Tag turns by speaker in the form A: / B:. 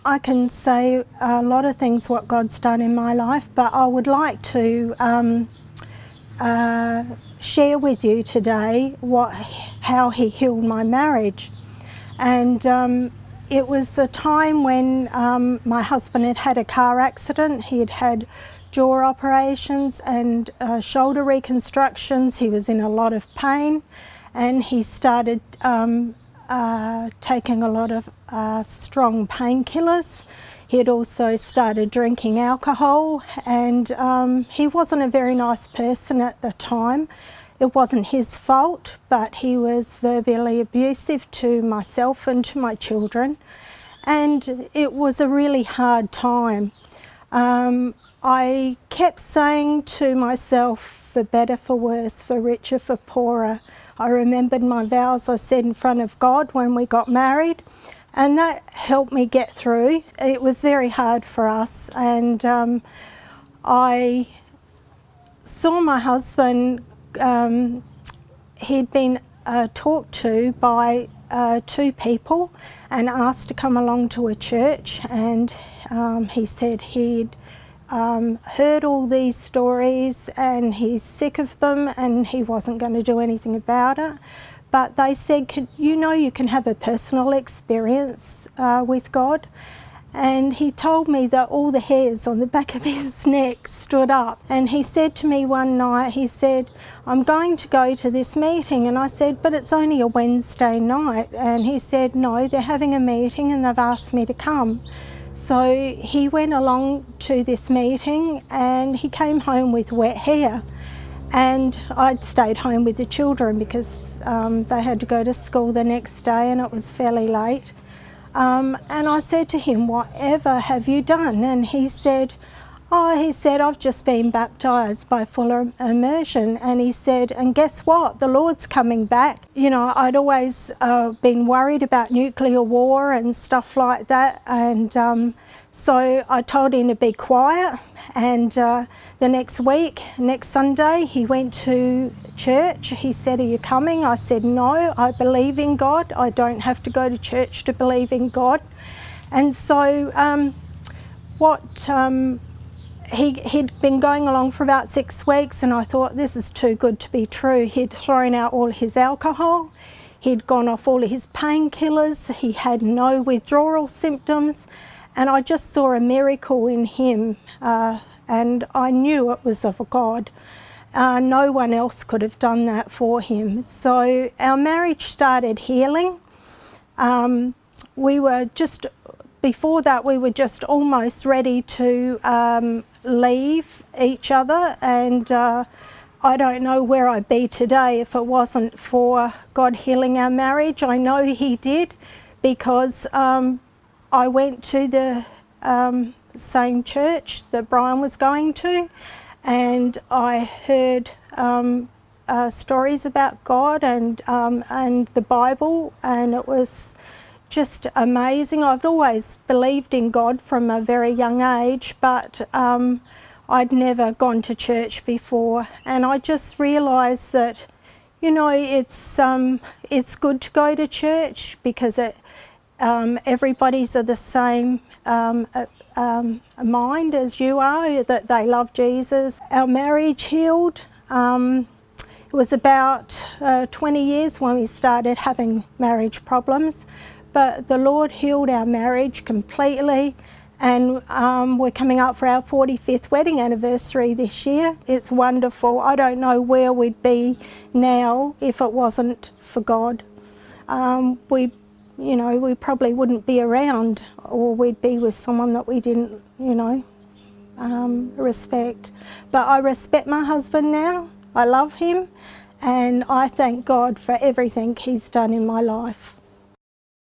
A: I can say a lot of things what God's done in my life, but I would like to share with you today how He healed my marriage. And it was a time when my husband had had a car accident. He had had jaw operations and shoulder reconstructions. He was in a lot of pain, and he started taking a lot of strong painkillers. He had also started drinking alcohol, and he wasn't a very nice person at the time. It wasn't his fault, but he was verbally abusive to myself and to my children, and it was a really hard time. I kept saying to myself, for better, for worse, for richer, for poorer. I remembered my vows I said in front of God when we got married, and that helped me get through. It was very hard for us, and I saw my husband, he'd been talked to by two people and asked to come along to a church, and he said he'd heard all these stories and he's sick of them and he wasn't going to do anything about it. But they said, you can have a personal experience with God. And he told me that all the hairs on the back of his neck stood up. And he said to me one night, he said, I'm going to go to this meeting. And I said, but it's only a Wednesday night. And he said, no, they're having a meeting and they've asked me to come. So he went along to this meeting and he came home with wet hair. And I'd stayed home with the children because they had to go to school the next day and it was fairly late. And I said to him, whatever have you done? And he said, I've just been baptised by full immersion. And he said, and guess what? The Lord's coming back. You know, I'd always been worried about nuclear war and stuff like that. And so I told him to be quiet. And the next week, next Sunday, he went to church. He said, are you coming? I said, no, I believe in God. I don't have to go to church to believe in God. And so he'd been going along for about 6 weeks, and I thought, this is too good to be true. He'd thrown out all his alcohol. He'd gone off all of his painkillers. He had no withdrawal symptoms. And I just saw a miracle in him, and I knew it was of God. No one else could have done that for him. So our marriage started healing. Before that, we were just almost ready to leave each other, and I don't know where I'd be today if it wasn't for God healing our marriage. I know He did, because I went to the same church that Brian was going to, and I heard stories about God and the Bible, and it was just amazing. I've always believed in God from a very young age, but I'd never gone to church before, and I just realised that, it's good to go to church because everybody's of the same mind as you are, that they love Jesus. Our marriage healed. It was about 20 years when we started having marriage problems, but the Lord healed our marriage completely, and we're coming up for our 45th wedding anniversary this year. It's wonderful. I don't know where we'd be now if it wasn't for God. We probably wouldn't be around, or we'd be with someone that we didn't, respect. But I respect my husband now. I love him, and I thank God for everything He's done in my life.